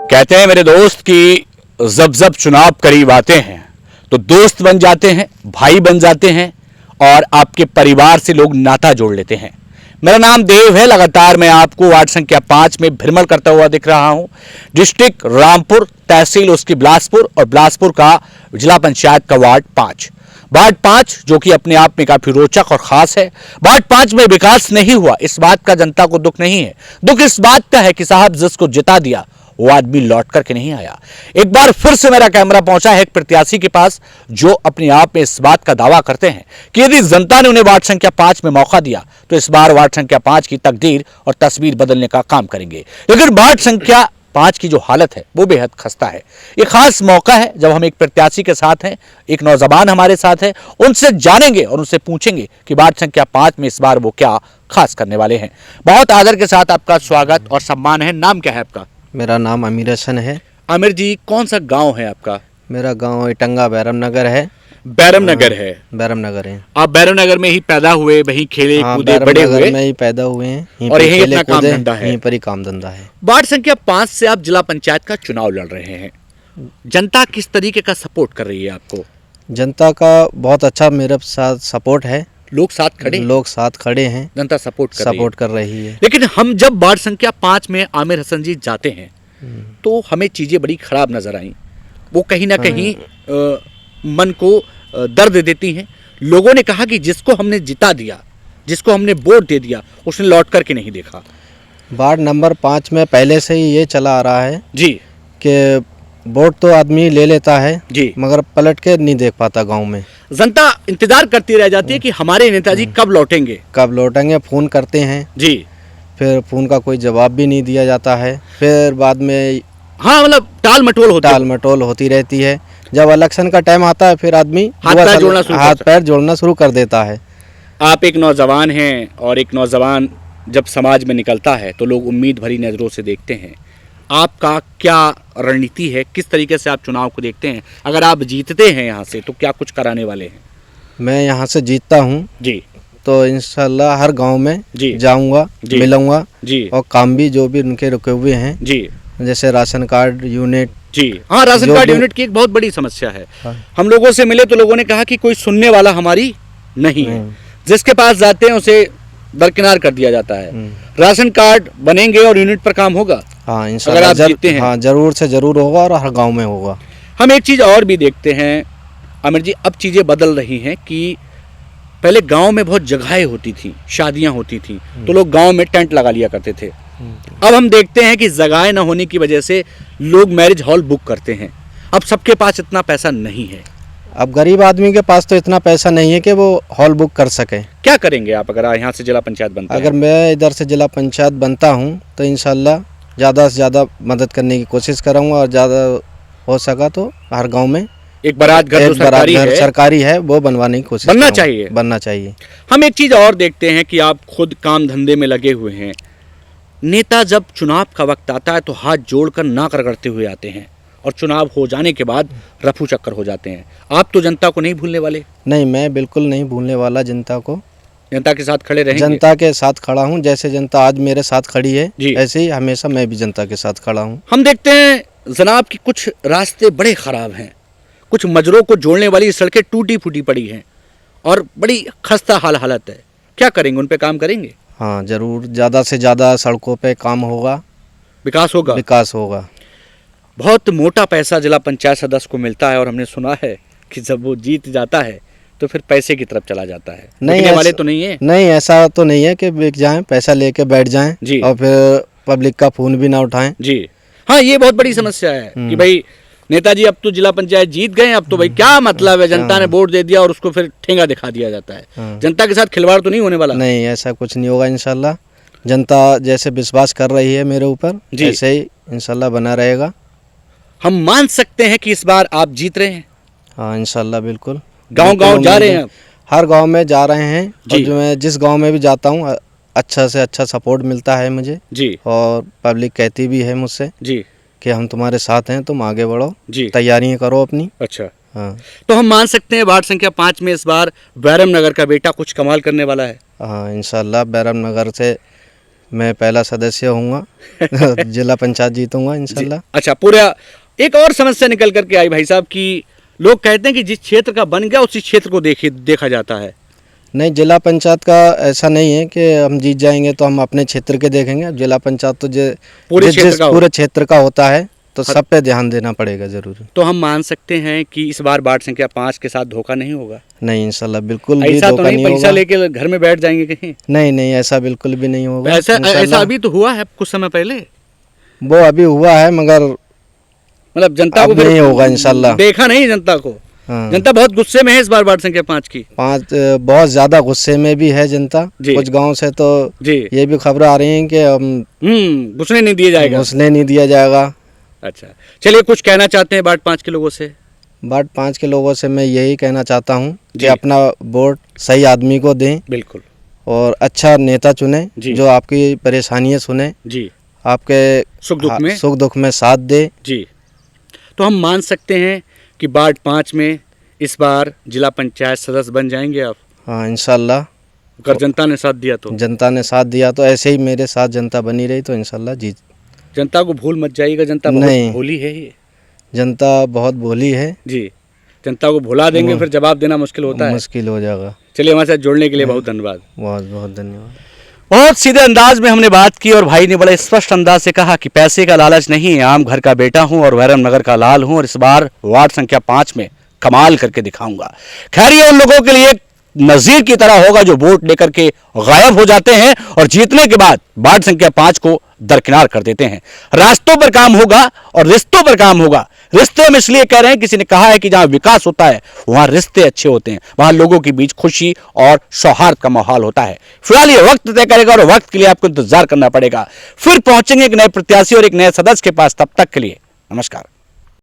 कहते हैं मेरे दोस्त कि जब चुनाव करीब आते हैं तो दोस्त बन जाते हैं, भाई बन जाते हैं और आपके परिवार से लोग नाता जोड़ लेते हैं। मेरा नाम देव है। लगातार मैं आपको वार्ड संख्या 5 में भ्रमण करता हुआ दिख रहा हूं। डिस्ट्रिक्ट रामपुर, तहसील उसकी बिलासपुर और बिलासपुर का जिला पंचायत का वार्ड 5 जो कि अपने आप में काफी रोचक और खास है। वार्ड 5 में विकास नहीं हुआ, इस बात का जनता को दुख नहीं है। दुख इस बात का है कि साहब जिसको जिता दिया वो आदमी लौट करके नहीं आया। एक बार फिर से मेरा कैमरा पहुंचा है एक प्रत्याशी के पास जो अपने आप में इस बात का दावा करते हैं कि यदि जनता ने उन्हें वार्ड संख्या 5 में मौका दिया तो इस बार वार्ड संख्या 5 की तकदीर और तस्वीर बदलने का काम करेंगे। लेकिन वार्ड संख्या 5 की जो हालत है वो बेहद खस्ता है। ये खास मौका है जब हम एक प्रत्याशी के साथ हैं, एक नौजवान हमारे साथ है, उनसे जानेंगे और उनसे पूछेंगे कि वार्ड संख्या 5 में इस बार वो क्या खास करने वाले हैं। बहुत आदर के साथ आपका स्वागत और सम्मान है। नाम क्या है आपका? मेरा नाम आमिर हसन है। आमिर जी, कौन सा गांव है आपका? मेरा गांव इटंगा बैरम नगर है। बैरम नगर है। बैरम नगर है। आप बैरम नगर में ही पैदा हुए, वहीं खेले कूदे बड़े बैरम हुए? नगर में ही पैदा हुए हैं और यहीं अपना काम धंधा है? यहीं पर ही काम धंधा है। वार्ड संख्या 5 से आप जिला पंचायत का चुनाव लड़ रहे हैं। जनता किस तरीके का सपोर्ट कर रही है आपको? जनता का बहुत अच्छा मेरे साथ सपोर्ट है। लोग साथ खड़े हैं, जनता सपोर्ट कर रही है। लेकिन हम जब वार्ड संख्या 5 में आमिर हसन जी जाते हैं तो हमें चीजें बड़ी खराब नजर आई। वो कहीं ना कहीं मन को दर्द देती हैं। लोगों ने कहा कि जिसको हमने जिता दिया, जिसको हमने वोट दे दिया, उसने लौट करके नहीं देखा। वार्ड नंबर 5 में पहले से ही ये चला आ रहा है जी कि वोट तो आदमी ले लेता है जी, मगर पलट के नहीं देख पाता गांव में। जनता इंतजार करती रह जाती है कि हमारे नेताजी कब लौटेंगे। फ़ोन करते हैं जी, फिर फ़ोन का कोई जवाब भी नहीं दिया जाता है। फिर बाद में हाँ, मतलब टाल मटोल होती रहती है। जब इलेक्शन का टाइम आता है फिर आदमी हाथ पैर जोड़ना शुरू कर देता है। आप एक नौजवान हैं और एक नौजवान जब समाज में निकलता है तो लोग उम्मीद भरी नज़रों से देखते हैं। आपका क्या रणनीति है? किस तरीके से आप चुनाव को देखते हैं? अगर आप जीतते हैं यहाँ से तो क्या कुछ कराने वाले हैं? मैं यहाँ से जीतता हूँ जी तो इंशाल्लाह हर गांव में जी जाऊँगा, मिलूंगा जी, और काम भी जो भी उनके रुके हुए हैं जी, जैसे राशन कार्ड यूनिट। जी हाँ, राशन कार्ड यूनिट की एक बहुत बड़ी समस्या है। हम लोगों से मिले तो लोगों ने कहा कि कोई सुनने वाला हमारी नहीं है। जिसके पास जाते हैं उसे दरकिनार कर दिया जाता है। राशन कार्ड बनेंगे और यूनिट पर काम होगा। हाँ इंशाल्लाह, अगर आप जीतते हैं। हाँ जरूर से जरूर होगा और हर गांव में होगा। हम एक चीज़ और भी देखते हैं आमिर जी, अब चीज़ें बदल रही हैं कि पहले गांव में बहुत जगहें होती थी, शादियां होती थी तो लोग गांव में टेंट लगा लिया करते थे। अब हम देखते हैं कि जगहें न होने की वजह से लोग मैरिज हॉल बुक करते हैं। अब सबके पास इतना पैसा नहीं है। अब गरीब आदमी के पास तो इतना पैसा नहीं है कि वो हॉल बुक कर सके। क्या करेंगे आप अगर यहाँ से जिला पंचायत बनते हैं? अगर मैं इधर से जिला पंचायत बनता हूँ तो इंशाल्लाह ज़्यादा से ज़्यादा मदद करने की कोशिश करूँगा और ज़्यादा हो सका तो हर गांव में एक बारात घर सरकारी है वो बनवाने की कोशिश बनना चाहिए। हम एक चीज़ और देखते हैं कि आप खुद काम धंधे में लगे हुए हैं। नेता जब चुनाव का वक्त आता है तो हाथ जोड़कर ना करते हुए आते हैं और चुनाव हो जाने के बाद रफू चक्कर हो जाते हैं। आप तो जनता को नहीं भूलने वाले? नहीं, मैं बिल्कुल नहीं भूलने वाला जनता को। जनता के साथ खड़े रहेंगे? जनता के साथ खड़ा हूँ। जैसे जनता आज मेरे साथ खड़ी है ऐसे ही हमेशा मैं भी जनता के साथ खड़ा हूँ। हम देखते हैं जनाब कि कुछ रास्ते बड़े खराब हैं, कुछ मजरों को जोड़ने वाली सड़कें टूटी फूटी पड़ी हैं और बड़ी खस्ता हालत है। क्या करेंगे? उन पे काम करेंगे? हाँ जरूर, ज़्यादा से ज़्यादा सड़कों पे काम होगा, विकास होगा। बहुत मोटा पैसा जिला पंचायत सदस्य को मिलता है और हमने सुना है कि जब वो जीत जाता है तो फिर पैसे की तरफ चला जाता है। नहीं, वाले तो नहीं है? नहीं, ऐसा तो नहीं है कि बिक जाएं, पैसा लेके बैठ जाएं और फिर पब्लिक का फोन भी ना उठाएं। जी हाँ, ये बहुत बड़ी समस्या है कि भाई नेताजी अब तो जिला पंचायत जीत गए, अब तो भाई क्या मतलब है, जनता ने वोट दे दिया और उसको फिर ठेंगा दिखा दिया जाता है। जनता के साथ खिलवाड़ तो नहीं होने वाला? नहीं, ऐसा कुछ नहीं होगा इंशाल्लाह। जनता जैसे विश्वास कर रही है मेरे ऊपर ऐसे ही इंशाल्लाह बना रहेगा। हम मान सकते हैं कि इस बार आप जीत रहे हैं? हाँ इंशाल्लाह, बिल्कुल। गांव जा रहे हैं? हर गांव में जा रहे हैं और जो मैं जिस गांव में भी जाता हूँ अच्छा से अच्छा सपोर्ट मिलता है मुझे जी। और पब्लिक कहती भी है मुझसे जी कि हम तुम्हारे साथ हैं, तुम आगे बढ़ो जी, तैयारियां करो अपनी। अच्छा हाँ, तो हम मान सकते हैं वार्ड संख्या 5 में इस बार बैरम नगर का बेटा कुछ कमाल करने वाला है? हाँ इंशाल्लाह, बैरम नगर से मैं पहला सदस्य होऊंगा जिला पंचायत जीतूंगा इंशाल्लाह। अच्छा, पूरा एक और समस्या निकल करके आई भाई साहब कि लोग कहते हैं कि जिस क्षेत्र का बन गया उसी क्षेत्र को देखा जाता है। नहीं, जिला पंचायत का ऐसा नहीं है कि हम जीत जाएंगे तो हम अपने क्षेत्र के देखेंगे। जिला पंचायत तो पूरे क्षेत्र का होता है, तो सब पे ध्यान देना पड़ेगा जरूर। तो हम मान सकते हैं कि इस बार वार्ड संख्या 5 के साथ धोखा नहीं होगा? नहीं, इंशाल्लाह बिल्कुल भी धोखा नहीं होगा। पैसा लेके घर में बैठ जाएंगे कहीं? नहीं, ऐसा बिल्कुल भी नहीं होगा। ऐसा अभी तो हुआ है कुछ समय पहले, वो अभी हुआ है, मगर मतलब जनता को नहीं होगा इंशाल्लाह। देखा नहीं जनता को? हाँ। जनता बहुत गुस्से में है इस बार वार्ड संख्या 5 की। 5 बहुत ज्यादा गुस्से में भी है जनता। कुछ गांव से तो ये भी खबर आ रही है कि घुसने नहीं दिया जाएगा। अच्छा, चलिए, कुछ कहना चाहते हैं वार्ड 5 के लोगों से? वार्ड 5 के लोगों से मैं यही कहना चाहता हूँ कि अपना वोट सही आदमी को दें। बिल्कुल। और अच्छा नेता चुने जो आपकी परेशानियाँ सुने, आपके सुख दुख में साथ दे। जी, तो हम मान सकते हैं कि वार्ड 5 में इस बार जिला पंचायत सदस्य बन जाएंगे आप? हाँ, इंशाल्लाह। अगर जनता ने साथ दिया तो ऐसे ही मेरे साथ जनता बनी रही तो इंशाल्लाह जीत। जनता को भूल मत जाइएगा, जनता बहुत भोली है। ये जनता बहुत भोली है जी। जनता को भुला देंगे फिर जवाब देना मुश्किल हो जाएगा। चलिए, हमारे साथ जुड़ने के लिए बहुत धन्यवाद। बहुत धन्यवाद। बहुत सीधे अंदाज में हमने बात की और भाई ने बड़े स्पष्ट अंदाज से कहा कि पैसे का लालच नहीं, आम घर का बेटा हूं और वैरम नगर का लाल हूं और इस बार वार्ड संख्या 5 में कमाल करके दिखाऊंगा। खैर, ये उन लोगों के लिए नजीर की तरह होगा जो वोट लेकर के गायब हो जाते हैं और जीतने के बाद वार्ड संख्या 5 को दरकिनार कर देते हैं। रास्तों पर काम होगा और रिश्तों पर काम होगा। रिश्ते हम इसलिए कह रहे हैं, किसी ने कहा है कि जहां विकास होता है वहां रिश्ते अच्छे होते हैं, वहां लोगों के बीच खुशी और सौहार्द का माहौल होता है। फिलहाल ये वक्त तय करेगा और वक्त के लिए आपको इंतजार करना पड़ेगा। फिर पहुंचेंगे एक नए प्रत्याशी और एक नए सदस्य के पास। तब तक के लिए नमस्कार।